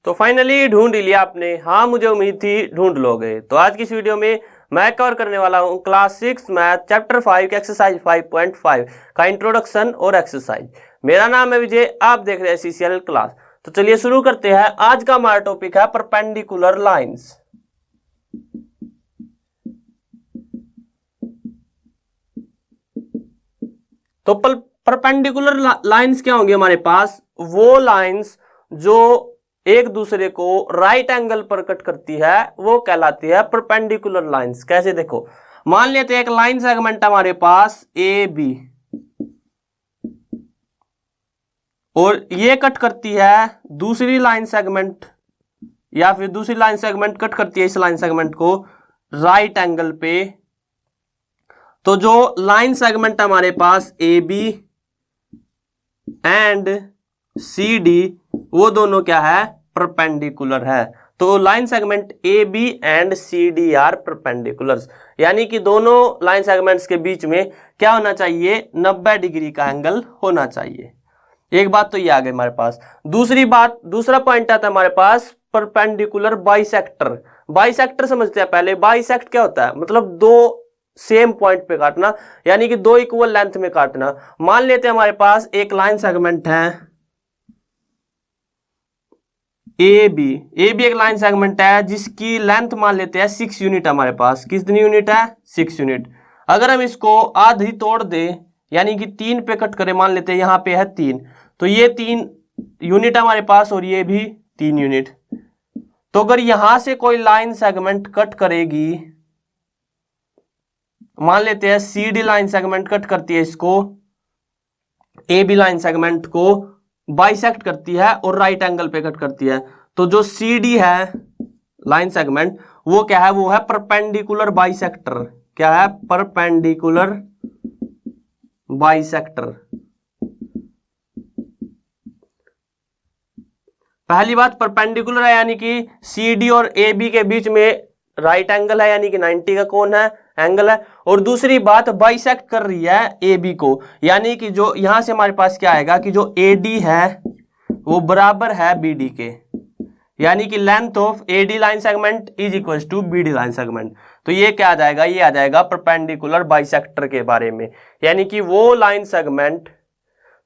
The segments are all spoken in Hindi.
तो फाइनली ढूंढ ही लिया आपने। हाँ, मुझे उम्मीद थी ढूंढ लोगे। तो आज की इस वीडियो में मैं कवर करने वाला हूँ क्लास 6 मैथ चैप्टर 5 एक्सरसाइज 5.5 का इंट्रोडक्शन और एक्सरसाइज। मेरा नाम है विजय, आप देख रहे हैं सीसीएल क्लास। तो चलिए शुरू करते हैं। आज का हमारा टॉपिक है परपेंडिकुलर लाइंस। तो परपेंडिकुलर लाइंस क्या होंगे हमारे पास? वो लाइंस जो एक दूसरे को राइट एंगल पर कट करती है वो कहलाती है परपेंडिकुलर लाइंस। कैसे? देखो, मान लेते हैं एक लाइन सेगमेंट हमारे पास ए बी और ये कट करती है दूसरी लाइन सेगमेंट, या फिर दूसरी लाइन सेगमेंट कट करती है इस लाइन सेगमेंट को राइट एंगल पे। तो जो लाइन सेगमेंट हमारे पास A B and C D वो दोनों क्या है? परपेंडिकुलर है। तो line segment A B and C D are perpendicular, यानी कि दोनों लाइन सेगमेंट्स के बीच में क्या होना चाहिए? 90 डिग्री का एंगल होना चाहिए। एक बात तो ये आ गई हमारे पास। दूसरी बात, दूसरा पॉइंट आता है हमारे पास परपेंडिकुलर बाइसेक्टर। बाइसेक्टर समझते हैं पहले। बाइसेक्ट क्या होता है? मतलब दो सेम पॉइंट पे काटना, यानी कि दो इक्वल लेंथ में काटना। मान लेते हैं हमारे पास एक लाइन सेगमेंट है ए बी एक लाइन सेगमेंट है जिसकी लेंथ मान लेते हैं 6 यूनिट। हमारे पास कितनी यूनिट है? 6 यूनिट। अगर हम इसको आधी तोड़ दें, यानी कि 3 पे कट करें, मान लेते हैं यहाँ पे है 3, तो ये 3 यूनिट हमारे पास और ये भी 3 यूनिट। तो अगर यहां से कोई लाइन सेगमेंट कट करेगी, मान लेते हैं C D line segment cut करती है इसको, ए बी लाइन सेगमेंट को बाइसेक्ट करती है और राइट एंगल पे कट करती है, तो जो सी डी है लाइन सेगमेंट वो क्या है? वो है परपेंडिकुलर बाइसेक्टर। क्या है? Perpendicular bisector. पहली बात परपेंडिकुलर है, यानी कि सी डी और ए बी के बीच में राइट एंगल है, यानी कि 90 का कौन है? एंगल है। और दूसरी बात बाइसेक्ट कर रही है ए बी को, यानी कि जो यहां से हमारे पास क्या आएगा कि जो ए डी है वो बराबर है बी डी के, यानी कि length of A D line segment is equal to B D line segment. तो ये क्या आ जाएगा? ये आ जाएगा परपेंडिकुलर बाइसेक्टर के बारे में, यानी कि वो लाइन सेगमेंट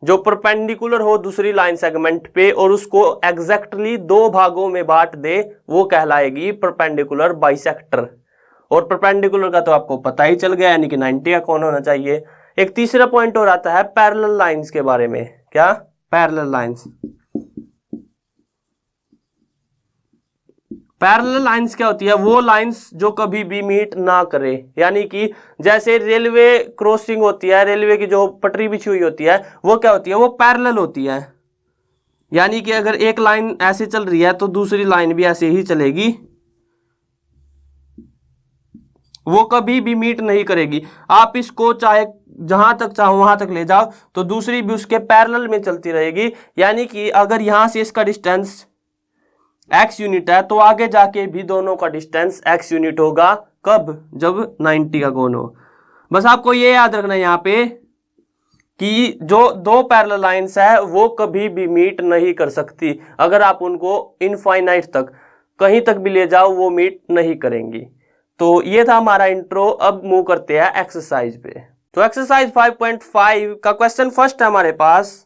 जो परपेंडिकुलर हो दूसरी लाइन सेगमेंट पे और उसको एग्जैक्टली दो भागों में बांट दे, वो कहलाएगी परपेंडिकुलर बाइसेक्टर। और परपेंडिकुलर का तो आपको पता ही चल गया, यानी कि 90 का कोण होना चाहिए। एक तीसरा पॉइंट और आता है पैरेलल लाइंस के बारे में। क्या? Parallel lines. पैरेलल लाइंस क्या होती है? वो लाइंस जो कभी भी मीट ना करे, यानी कि जैसे रेलवे क्रॉसिंग होती है, रेलवे की जो पटरी बिछी हुई होती है वो क्या होती है? वो पैरेलल होती है, यानी कि अगर एक लाइन ऐसे चल रही है तो दूसरी लाइन भी ऐसे ही चलेगी, वो कभी भी मीट नहीं करेगी। आप इसको चाहे जहां तक चाहो वहां तक ले जाओ तो दूसरी भी उसके पैरेलल में चलती रहेगी, यानी कि अगर यहां से इसका डिस्टेंस x यूनिट है तो आगे जाके भी दोनों का डिस्टेंस x यूनिट होगा। कब? जब 90 का कोण हो। बस आपको ये याद रखना है यहाँ पे कि जो दो पैरेलल लाइंस है वो कभी भी मीट नहीं कर सकती। अगर आप उनको इनफाइनाइट तक कहीं तक भी ले जाओ वो मीट नहीं करेंगी। तो ये था हमारा इंट्रो। अब मूव करते हैं एक्सरसाइज पे। तो एक्सरसाइज 5.5 का क्वेश्चन फर्स्ट है हमारे पास,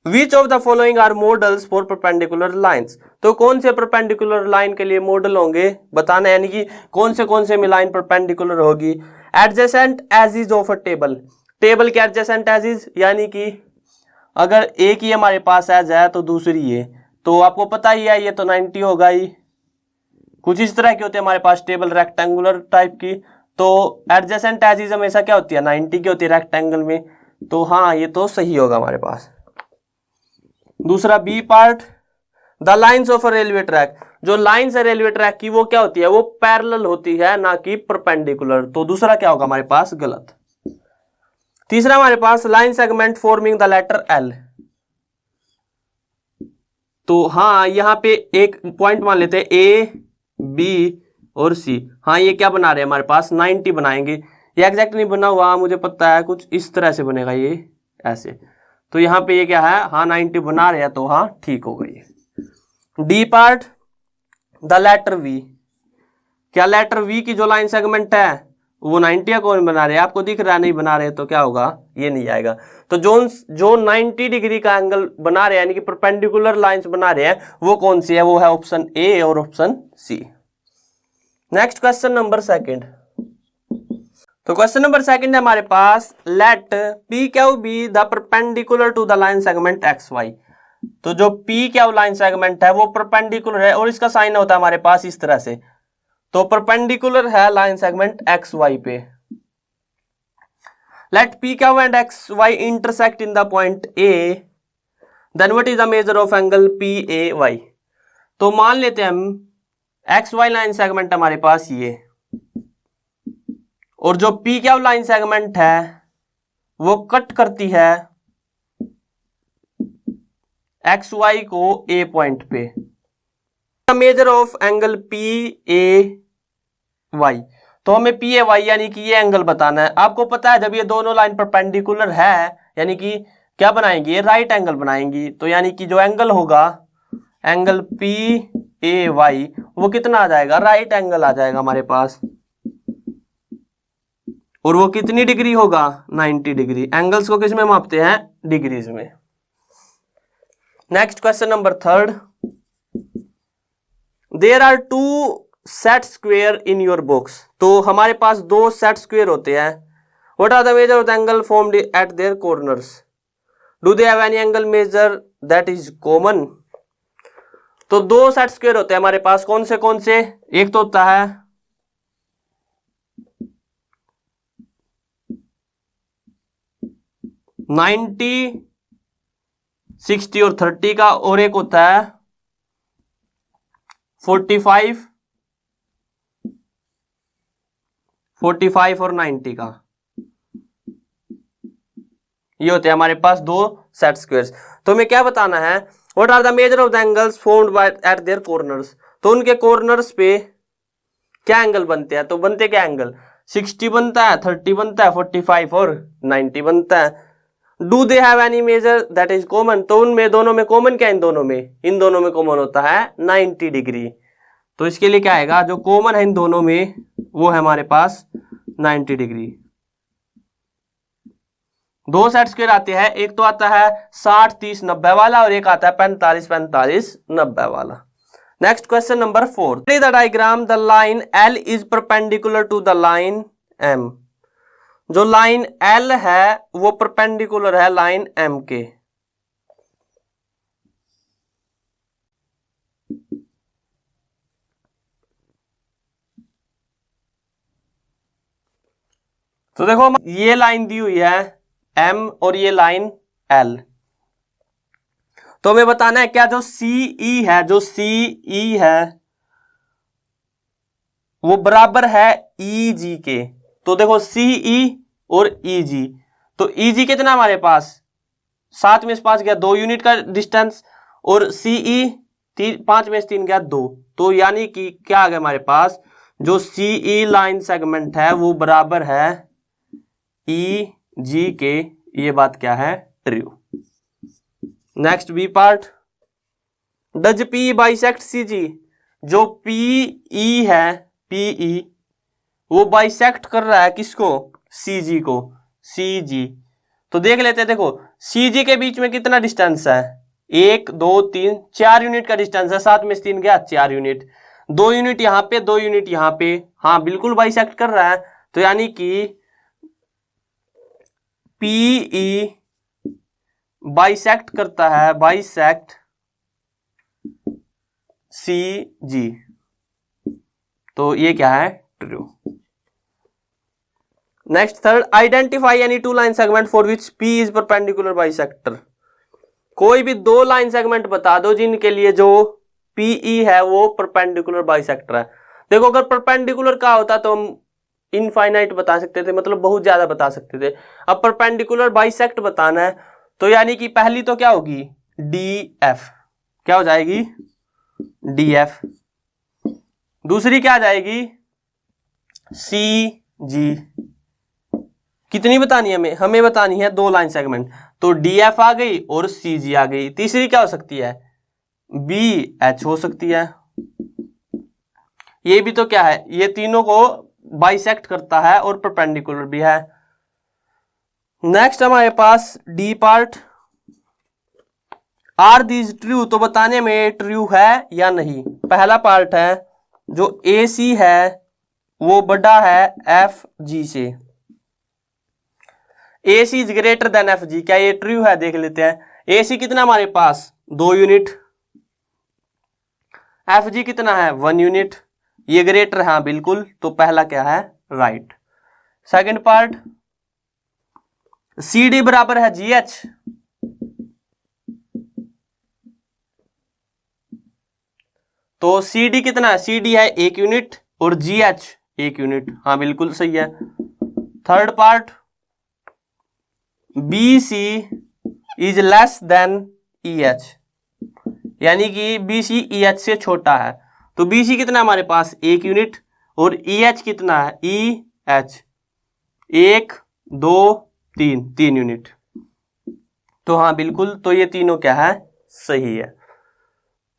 Which of the following are models for perpendicular lines? तो कौन से परपेंडिकुलर लाइन के लिए मॉडल होंगे बताना, यानी कि कौन से में लाइन परपेंडिकुलर होगी। Adjacent edges of a table. Table के एडजेसेंट एजिज, यानी कि अगर एक ही हमारे पास एज है तो दूसरी ये, तो आपको पता ही है ये तो 90 होगा ही। कुछ इस तरह की होती है हमारे पास टेबल रेक्टेंगुलर टाइप की, तो एडजेसेंट एजिज हमेशा क्या होती है? 90 की होती है रेक्टेंगल में। तो हाँ, ये तो सही होगा हमारे पास। दूसरा B part, the lines of a railway track. जो लाइंस है रेलवे ट्रैक की वो क्या होती है? वो पैरेलल होती है, ना कि परपेंडिकुलर। तो दूसरा क्या होगा हमारे पास? गलत। तीसरा हमारे पास line segment forming the letter L. तो हाँ, यहां पे एक पॉइंट मान लेते हैं ए बी और सी। हाँ, ये क्या बना रहे हैं हमारे पास? 90 बनाएंगे। ये एग्जैक्ट नहीं बना हुआ, मुझे पता है, कुछ इस तरह से बनेगा ये ऐसे। तो यहाँ पे ये क्या है, हाँ 90 बना रहे हैं, तो हाँ ठीक हो गई। D part, the letter V, क्या लेटर वी की जो लाइन सेगमेंट है वो 90 का कौन बना रहे हैं, आपको दिख रहा है, नहीं बना रहे तो क्या होगा, ये नहीं आएगा। तो जो 90 डिग्री का एंगल बना रहे हैं यानी कि परपेंडिकुलर लाइंस बना रहे हैं वो कौन सी है, वो है ऑप्शन ए और option C. Next question number second. तो क्वेश्चन नंबर सेकंड है हमारे पास, let P Q be the perpendicular to the line segment X Y. तो जो पी क्यू लाइन सेगमेंट है वो परपेंडिकुलर है और इसका साइन होता है हमारे पास इस तरह से, तो परपेंडिकुलर है लाइन सेगमेंट एक्स वाई पे। Let P Q and X Y intersect in the point A, then what is the measure of angle P A Y. तो मान लेते हैं हम एक्स वाई लाइन सेगमेंट हमारे पास ये, और जो पी क्यू लाइन सेगमेंट है वो कट करती है एक्स वाई को ए पॉइंट पे। Measure of angle P A Y, तो हमें पी ए वाई यानी कि ये एंगल बताना है। आपको पता है जब ये दोनों लाइन परपेंडिकुलर है यानी कि क्या बनाएंगे, राइट एंगल बनाएंगी, तो यानी कि जो एंगल होगा एंगल पी ए वाई वो कितना आ जाएगा, राइट एंगल आ जाएगा हमारे पास, और वो कितनी डिग्री होगा, 90 डिग्री। एंगल्स को किस में मापते हैं, डिग्रीज में। Next question number third, there are two set square in your box. तो हमारे पास दो सेट स्क्वेयर होते हैं। What are the measure of the angle formed at their corners, do they have any angle measure that is common. तो दो सेट स्क्वेयर होते हैं हमारे पास, कौन से, एक तो होता है 90, 60 और 30 का, और एक होता है 45 और 90 का। ये होते हैं हमारे पास दो सेट स्क्वायर्स। तो हमें क्या बताना है, what are the measure of the angles formed by at their corners. तो उनके कॉर्नर्स पे क्या एंगल बनते हैं, तो बनते क्या एंगल, 60 बनता है, 30 बनता है, 45 और 90 बनता है। Do they have any measure that is common, तो उनमें दोनों में कॉमन क्या, इन दोनों में कॉमन होता है 90 डिग्री। तो इसके लिए क्या आएगा, जो कॉमन है इन दोनों में वो है हमारे पास 90 डिग्री। दो सेट स्क्वायर आते हैं, एक तो आता है 60, 30, 90 वाला, और एक आता है 45, 45, 90 वाला। Next question number 4, the diagram the line L is perpendicular to the line M। जो लाइन L है वो परपेंडिकुलर है लाइन M के। तो देखो ये लाइन दी हुई है M और ये लाइन L, तो हमें बताना है क्या जो CE है वो बराबर है EG के। तो देखो CE और EG, तो EG कितना हमारे पास, 7 में से 5 गया 2 यूनिट का डिस्टेंस, और CE 5 में से 3 गया 2, तो यानी कि क्या आ गया हमारे पास, जो CE लाइन सेगमेंट है वो बराबर है EG के। ये बात क्या है, true. Next B part, does P bisect CG। जो PE है, PE वो बाइसेक्ट कर रहा है किसको, CG को, CG। तो देख लेते हैं, देखो CG के बीच में कितना डिस्टेंस है, 1 2 3 4 यूनिट का डिस्टेंस है, 7 में से 3 गया 4 यूनिट, 2 यूनिट यहाँ पे 2 यूनिट यहाँ पे, हाँ बिल्कुल बाइसेक्ट कर रहा है। तो यानी कि PE बाइसेक्ट करता है, बाइसेक्ट CG। तो ये क्या है, true. Next third, identify any two line segment for which P is perpendicular bisector. कोई भी दो लाइन सेगमेंट बता दो जिनके लिए जो PE है वो परपेंडिकुलर बाइसेक्टर है। देखो अगर परपेंडिकुलर का होता तो हम इनफाइनाइट बता सकते थे, मतलब बहुत ज्यादा बता सकते थे। अब परपेंडिकुलर बाइसेक्ट बताना है, तो यानी कि पहली तो क्या होगी, DF, क्या हो जाएगी, DF। दूसरी क्या आ जाएगी, CG। कितनी बतानी है हमें बतानी है 2 लाइन सेगमेंट। तो DF आ गई और CG आ गई। तीसरी क्या हो सकती है, BH हो सकती है। ये भी तो क्या है, ये तीनों को बाइसेक्ट करता है और परपेंडिकुलर भी है। नेक्स्ट हमारे पास D part, are these true, तो बताने में ट्रू है या नहीं। पहला पार्ट है जो AC है वो बड़ा है FG से, AC is greater than FG, क्या ये ट्रू है, देख लेते हैं। AC कितना हमारे पास 2 यूनिट, FG कितना है 1 यूनिट, ये ग्रेटर है, हाँ बिल्कुल, तो पहला क्या है राइट। सेकंड पार्ट, CD बराबर है GH, तो CD कितना है, CD है 1 यूनिट और GH 1 यूनिट, हाँ बिल्कुल सही है। Third part, BC is less than EH, यानी कि BC EH से छोटा है, तो BC कितना है हमारे पास 1 यूनिट और EH कितना है EH 1 2 3 3 यूनिट, तो हाँ बिल्कुल, तो ये तीनों क्या है सही है।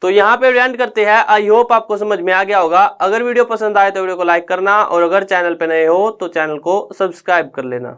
तो यहाँ पे एंड करते हैं। आई होप आपको समझ में आ गया होगा। अगर वीडियो पसंद आए तो वीडियो को लाइक करना और अगर चैनल पे नए हो तो चैनल को सब्सक्राइब कर लेना।